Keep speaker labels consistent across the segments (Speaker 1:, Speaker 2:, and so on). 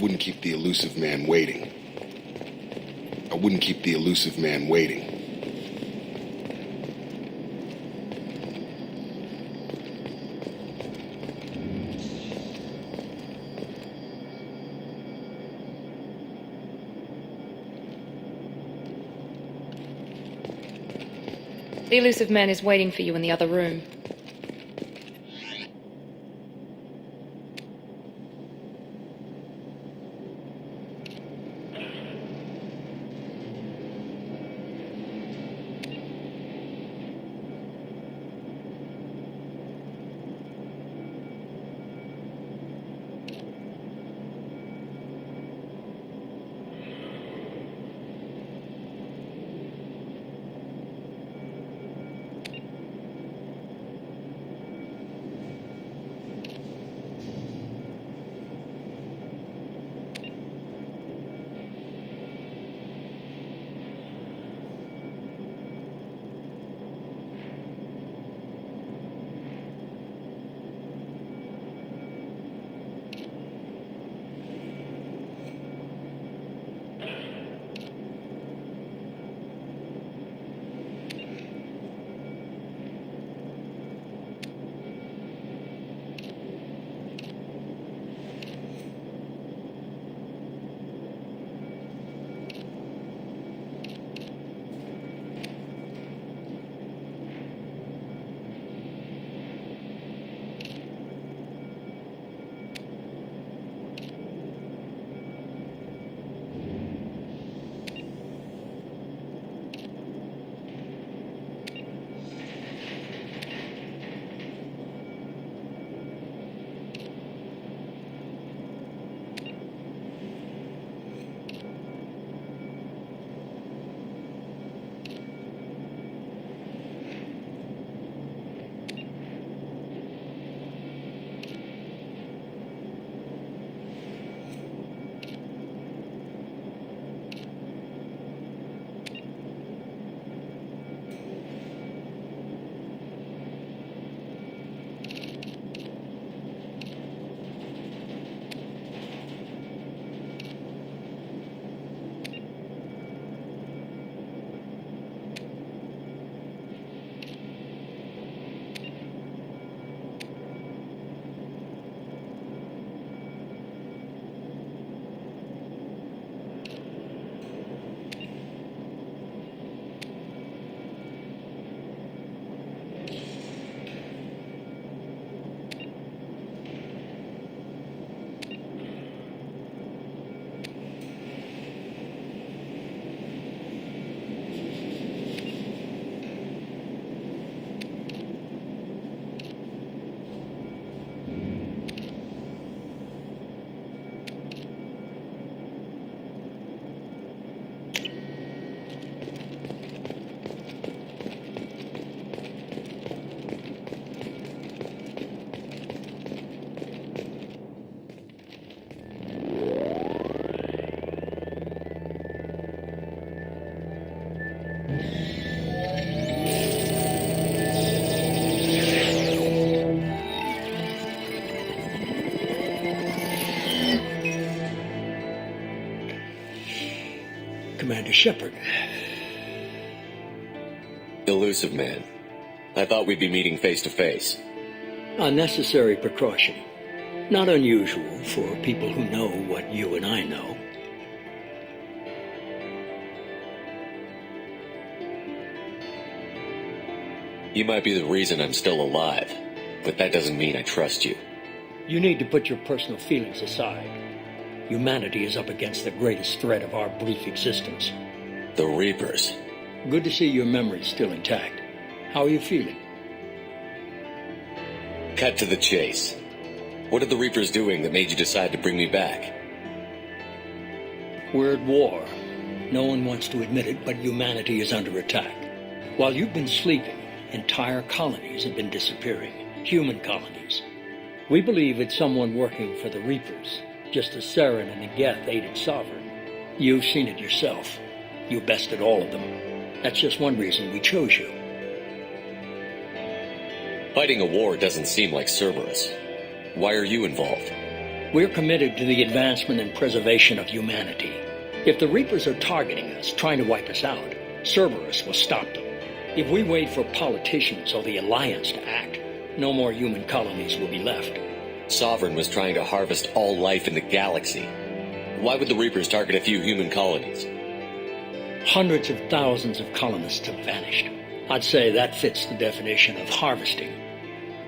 Speaker 1: wouldn't keep the elusive man waiting. I wouldn't keep the elusive man waiting.
Speaker 2: The elusive man is waiting for you in the other room.
Speaker 3: Commander Shepard.
Speaker 4: Elusive man. I thought we'd be meeting face to face.
Speaker 3: A necessary precaution. Not unusual for people who know what you and I know.
Speaker 4: You might be the reason I'm still alive, but that doesn't mean I trust you.
Speaker 3: You need to put your personal feelings aside. Humanity is up against the greatest threat of our brief existence.
Speaker 4: The Reapers.
Speaker 3: Good to see your memory's still intact. How are you feeling?
Speaker 4: Cut to the chase. What are the Reapers doing that made you decide to bring me back?
Speaker 3: We're at war. No one wants to admit it, but humanity is under attack. While you've been sleeping, entire colonies have been disappearing. Human colonies. We believe it's someone working for the Reapers, just as Saren and Negeth aided Sovereign. You've seen it yourself. You bested all of them. That's just one reason we chose you.
Speaker 4: Fighting a war doesn't seem like Cerberus. Why are you involved?
Speaker 3: We're committed to the advancement and preservation of humanity. If the Reapers are targeting us, trying to wipe us out, Cerberus will stop them. If we wait for politicians or the Alliance to act, no more human colonies will be left.
Speaker 4: Sovereign was trying to harvest all life in the galaxy. Why would the Reapers target a few human colonies?
Speaker 3: Hundreds of thousands of colonists have vanished. I'd say that fits the definition of harvesting.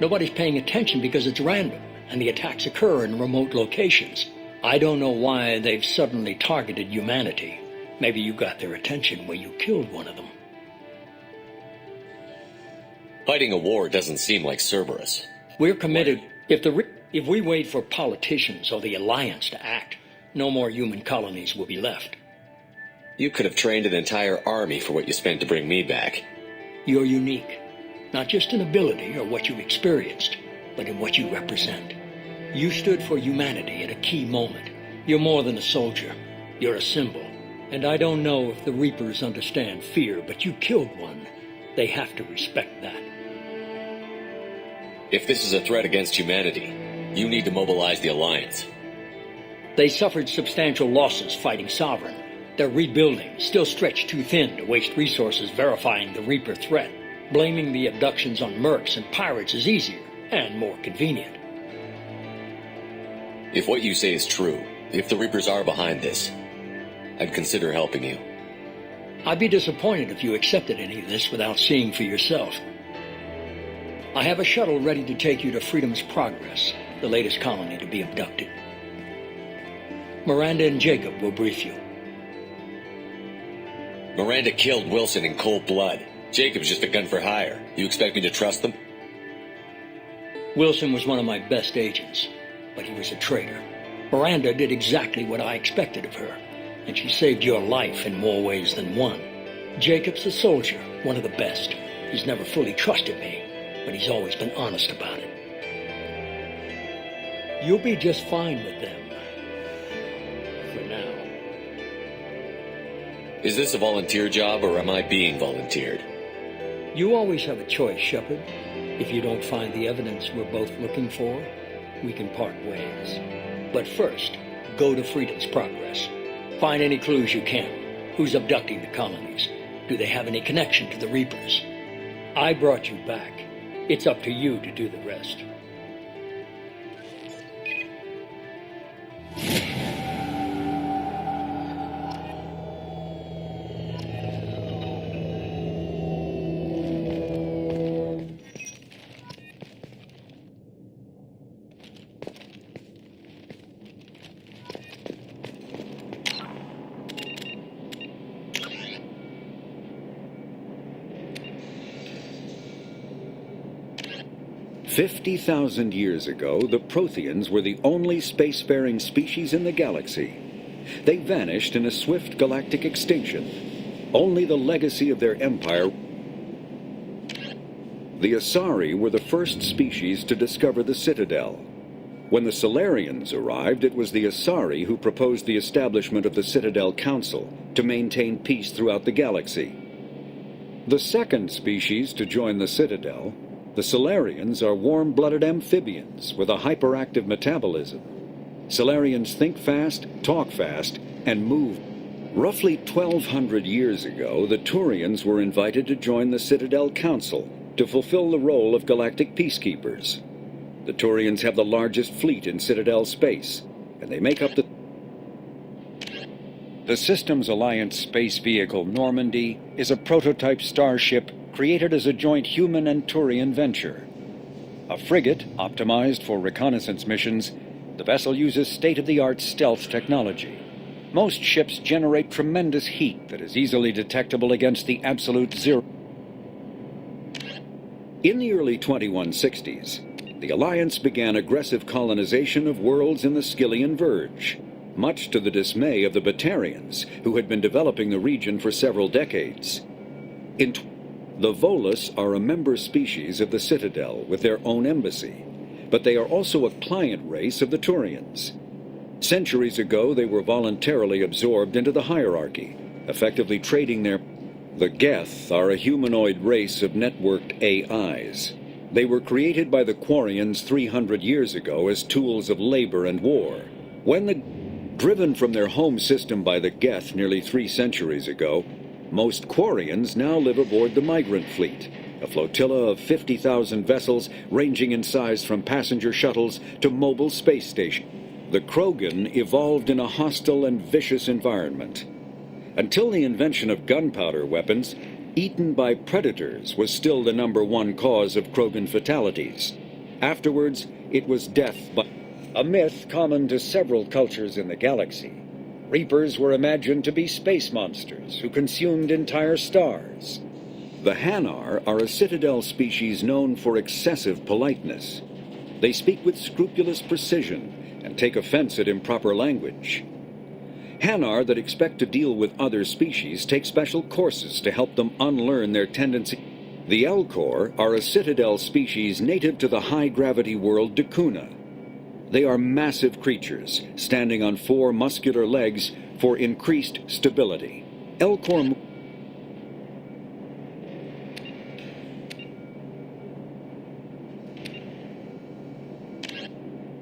Speaker 3: Nobody's paying attention because it's random, and the attacks occur in remote locations. I don't know why they've suddenly targeted humanity. Maybe you got their attention when you killed one of them.
Speaker 4: Fighting a war doesn't seem like Cerberus.
Speaker 3: We're committed. If we wait for politicians or the Alliance to act, no more human colonies will be left.
Speaker 4: You could have trained an entire army for what you spent to bring me back.
Speaker 3: You're unique, not just in ability or what you've experienced, but in what you represent. You stood for humanity at a key moment. You're more than a soldier. You're a symbol. And I don't know if the Reapers understand fear, but you killed one. They have to respect that.
Speaker 4: If this is a threat against humanity, you need to mobilize the Alliance.
Speaker 3: They suffered substantial losses fighting Sovereign. They're rebuilding, still stretched too thin to waste resources verifying the Reaper threat. Blaming the abductions on mercs and pirates is easier and more convenient.
Speaker 4: If what you say is true, if the Reapers are behind this, I'd consider helping you.
Speaker 3: I'd be disappointed if you accepted any of this without seeing for yourself. I have a shuttle ready to take you to Freedom's Progress, the latest colony to be abducted. Miranda and Jacob will brief you.
Speaker 4: Miranda killed Wilson in cold blood. Jacob's just a gun for hire. You expect me to trust them?
Speaker 3: Wilson was one of my best agents, but he was a traitor. Miranda did exactly what I expected of her, and she saved your life in more ways than one. Jacob's a soldier, one of the best. He's never fully trusted me, but he's always been honest about it. You'll be just fine with them. For now.
Speaker 4: Is this a volunteer job, or am I being volunteered?
Speaker 3: You always have a choice, Shepard. If you don't find the evidence we're both looking for, we can part ways. But first, go to Freedom's Progress. Find any clues you can. Who's abducting the colonies? Do they have any connection to the Reapers? I brought you back. It's up to you to do the rest.
Speaker 5: "50,000 years ago, the Protheans were the only spacefaring species in the galaxy. They vanished in a swift galactic extinction. Only the legacy of their empire. The Asari were the first species to discover the Citadel. When the Solarians arrived, it was the Asari who proposed the establishment of the Citadel Council to maintain peace throughout the galaxy. The second species to join the Citadel, the Solarians, are warm-blooded amphibians with a hyperactive metabolism. Solarians think fast, talk fast, and move. Roughly 1,200 years ago, the Turians were invited to join the Citadel Council to fulfill the role of galactic peacekeepers. The Turians have the largest fleet in Citadel space, and they make up the Systems Alliance space vehicle Normandy is a prototype starship created as a joint human and Turian venture. A frigate optimized for reconnaissance missions, the vessel uses state-of-the-art stealth technology. Most ships generate tremendous heat that is easily detectable against the absolute zero. In the early 2160s, the Alliance began aggressive colonization of worlds in the Skyllian Verge, much to the dismay of the Batarians, who had been developing the region for several decades. The Volus are a member species of the Citadel with their own embassy, but they are also a client race of the Turians. Centuries ago, they were voluntarily absorbed into the hierarchy, effectively trading their... The Geth are a humanoid race of networked AIs. They were created by the Quarians 300 years ago as tools of labor and war. Driven from their home system by the Geth nearly 3 centuries ago, most Quarians now live aboard the migrant fleet, a flotilla of 50,000 vessels ranging in size from passenger shuttles to mobile space stations. The Krogan evolved in a hostile and vicious environment. Until the invention of gunpowder weapons, eaten by predators was still the #1 cause of Krogan fatalities. Afterwards, it was death by a myth common to several cultures in the galaxy. Reapers were imagined to be space monsters who consumed entire stars. The Hanar are a Citadel species known for excessive politeness. They speak with scrupulous precision and take offense at improper language. Hanar that expect to deal with other species take special courses to help them unlearn their tendency. The Elcor are a Citadel species native to the high-gravity world Dakuna. They are massive creatures, standing on 4 muscular legs for increased stability. Elcor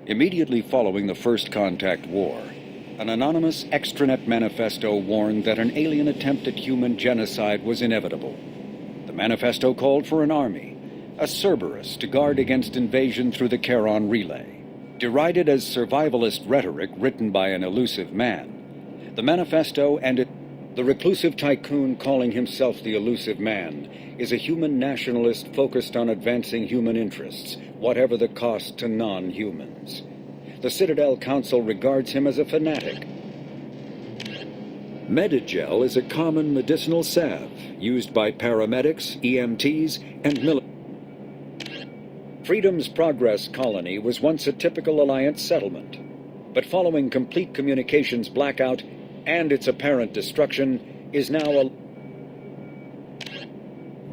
Speaker 5: Immediately following the First Contact War, an anonymous extranet manifesto warned that an alien attempt at human genocide was inevitable. The manifesto called for an army, a Cerberus, to guard against invasion through the Charon Relay. Derided as survivalist rhetoric written by an elusive man, the manifesto and the reclusive tycoon calling himself the elusive man is a human nationalist focused on advancing human interests, whatever the cost to non-humans. The Citadel Council regards him as a fanatic. Medigel is a common medicinal salve used by paramedics, EMTs, and military. Freedom's Progress colony was once a typical Alliance settlement, but following complete communications blackout and its apparent destruction, is now a...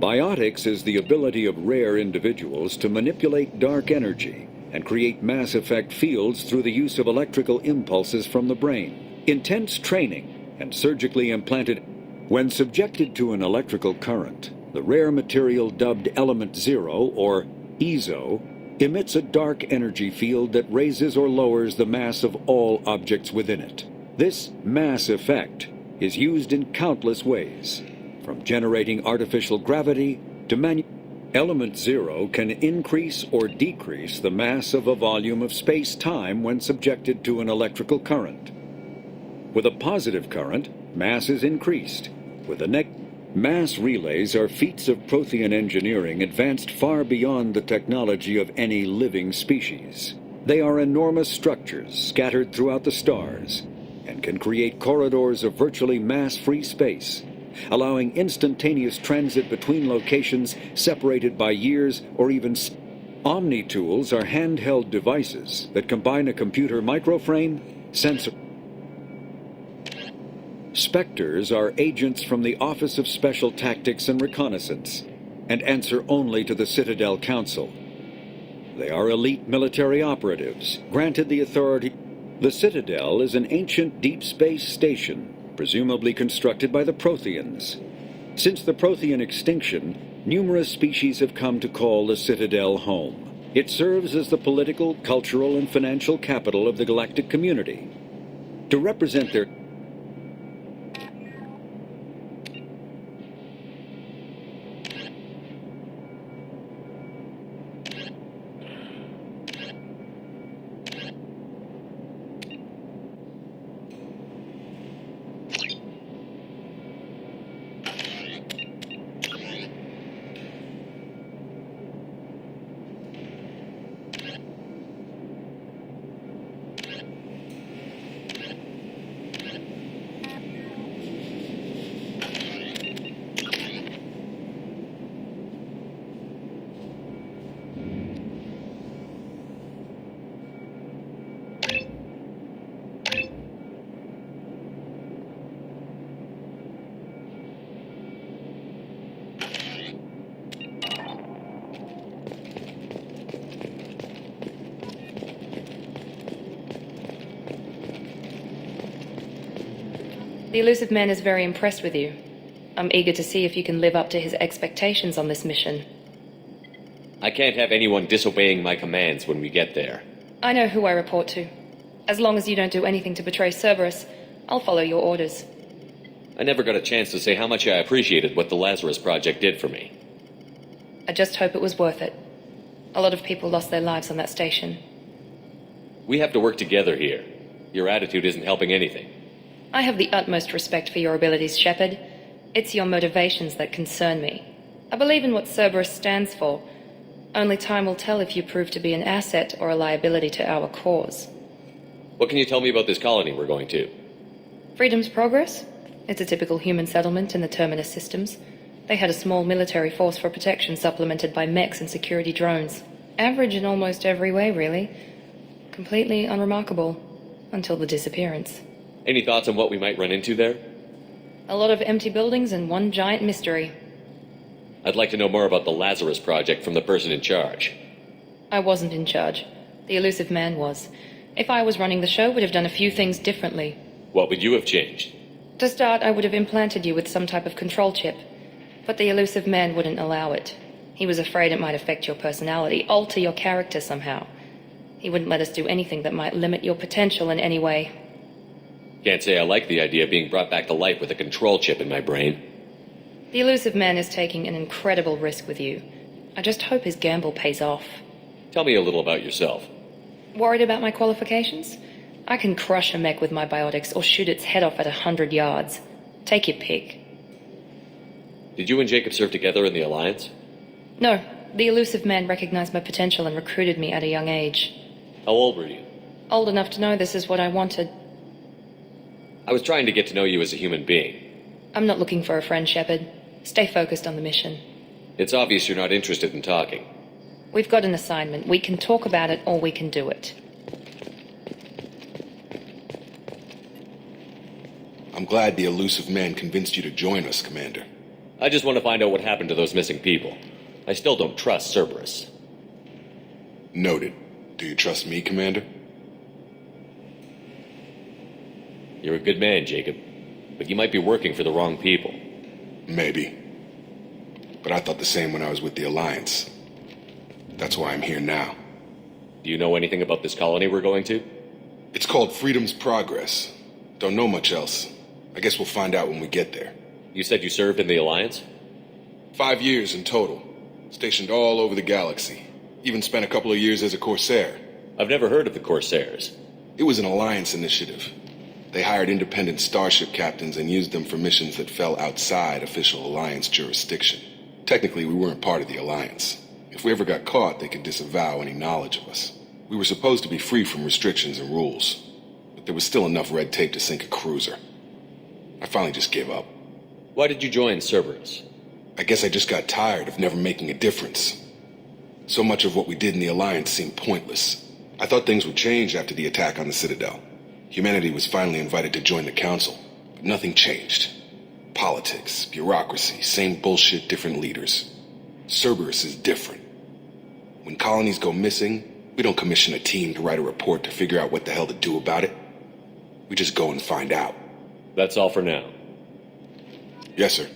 Speaker 5: Biotics is the ability of rare individuals to manipulate dark energy and create mass effect fields through the use of electrical impulses from the brain. Intense training and surgically implanted. When subjected to an electrical current, the rare material dubbed Element Zero, or EZO, emits a dark energy field that raises or lowers the mass of all objects within it. This mass effect is used in countless ways, from generating artificial gravity to Element Zero can increase or decrease the mass of a volume of space-time when subjected to an electrical current. With a positive current, mass is increased. With a mass relays are feats of Prothean engineering advanced far beyond the technology of any living species. They are enormous structures scattered throughout the stars and can create corridors of virtually mass-free space, allowing instantaneous transit between locations separated by years or even... Omni-tools are handheld devices that combine a computer microframe, sensor... Spectres are agents from the Office of Special Tactics and Reconnaissance, and answer only to the Citadel Council. They are elite military operatives, granted the authority... The Citadel is an ancient deep space station, presumably constructed by the Protheans. Since the Prothean extinction, numerous species have come to call the Citadel home. It serves as the political, cultural, and financial capital of the galactic community. To represent their...
Speaker 2: The elusive man is very impressed with you. I'm eager to see if you can live up to his expectations on this mission.
Speaker 4: I can't have anyone disobeying my commands when we get there.
Speaker 2: I know who I report to. As long as you don't do anything to betray Cerberus, I'll follow your orders.
Speaker 4: I never got a chance to say how much I appreciated what the Lazarus Project did for me.
Speaker 2: I just hope it was worth it. A lot of people lost their lives on that station.
Speaker 4: We have to work together here. Your attitude isn't helping anything.
Speaker 2: I have the utmost respect for your abilities, Shepard. It's your motivations that concern me. I believe in what Cerberus stands for. Only time will tell if you prove to be an asset or a liability to our cause.
Speaker 4: What can you tell me about this colony we're going to?
Speaker 2: Freedom's Progress? It's a typical human settlement in the Terminus systems. They had a small military force for protection supplemented by mechs and security drones. Average in almost every way, really. Completely unremarkable. Until the disappearance.
Speaker 4: Any thoughts on what we might run into there?
Speaker 2: A lot of empty buildings and one giant mystery.
Speaker 4: I'd like to know more about the Lazarus Project from the person in charge.
Speaker 2: I wasn't in charge. The elusive man was. If I was running the show, would have done a few things differently.
Speaker 4: What would you have changed?
Speaker 2: To start, I would have implanted you with some type of control chip. But the elusive man wouldn't allow it. He was afraid it might affect your personality, alter your character somehow. He wouldn't let us do anything that might limit your potential in any way.
Speaker 4: Can't say I like the idea of being brought back to life with a control chip in my brain.
Speaker 2: The elusive man is taking an incredible risk with you. I just hope his gamble pays off.
Speaker 4: Tell me a little about yourself.
Speaker 2: Worried about my qualifications? I can crush a mech with my biotics or shoot its head off at 100 yards. Take your pick.
Speaker 4: Did you and Jacob serve together in the Alliance?
Speaker 2: No, the elusive man recognized my potential and recruited me at a young age.
Speaker 4: How old were you?
Speaker 2: Old enough to know this is what I wanted.
Speaker 4: I was trying to get to know you as a human being.
Speaker 2: I'm not looking for a friend, Shepard. Stay focused on the mission.
Speaker 4: It's obvious you're not interested in talking.
Speaker 2: We've got an assignment. We can talk about it or we can do it.
Speaker 1: I'm glad the elusive man convinced you to join us, Commander.
Speaker 4: I just want to find out what happened to those missing people. I still don't trust Cerberus.
Speaker 1: Noted. Do you trust me, Commander?
Speaker 4: You're a good man, Jacob. But you might be working for the wrong people.
Speaker 1: Maybe. But I thought the same when I was with the Alliance. That's why I'm here now.
Speaker 4: Do you know anything about this colony we're going to?
Speaker 1: It's called Freedom's Progress. Don't know much else. I guess we'll find out when we get there.
Speaker 4: You said you served in the Alliance?
Speaker 1: 5 years in total. Stationed all over the galaxy. Even spent a couple of years as a Corsair.
Speaker 4: I've never heard of the Corsairs.
Speaker 1: It was an Alliance initiative. They hired independent starship captains and used them for missions that fell outside official Alliance jurisdiction. Technically, we weren't part of the Alliance. If we ever got caught, they could disavow any knowledge of us. We were supposed to be free from restrictions and rules. But there was still enough red tape to sink a cruiser. I finally just gave up.
Speaker 4: Why did you join Cerberus?
Speaker 1: I guess I just got tired of never making a difference. So much of what we did in the Alliance seemed pointless. I thought things would change after the attack on the Citadel. Humanity was finally invited to join the Council, but nothing changed. Politics, bureaucracy, same bullshit, different leaders. Cerberus is different. When colonies go missing, we don't commission a team to write a report to figure out what the hell to do about it. We just go and find out.
Speaker 4: That's all for now.
Speaker 1: Yes, sir.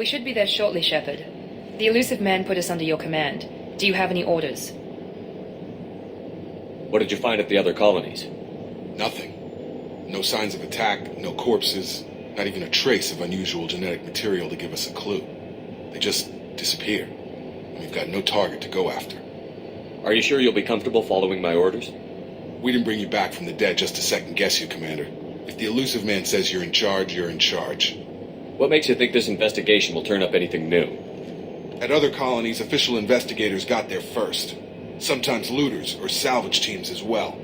Speaker 2: We should be there shortly, Shepard. The elusive man put us under your command. Do you have any orders?
Speaker 4: What did you find at the other colonies?
Speaker 1: Nothing. No signs of attack, no corpses, not even a trace of unusual genetic material to give us a clue. They just disappear. And we've got no target to go after.
Speaker 4: Are you sure you'll be comfortable following my orders?
Speaker 1: We didn't bring you back from the dead just to second guess you, Commander. If the elusive man says you're in charge, you're in charge.
Speaker 4: What makes you think this investigation will turn up anything new?
Speaker 1: At other colonies, official investigators got there first. Sometimes looters or salvage teams as well.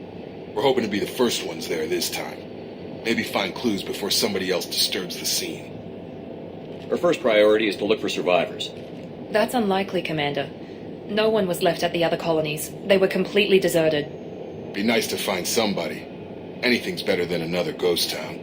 Speaker 1: We're hoping to be the first ones there this time. Maybe find clues before somebody else disturbs the scene.
Speaker 4: Our first priority is to look for survivors.
Speaker 2: That's unlikely, Commander. No one was left at the other colonies. They were completely deserted.
Speaker 1: Be nice to find somebody. Anything's better than another ghost town.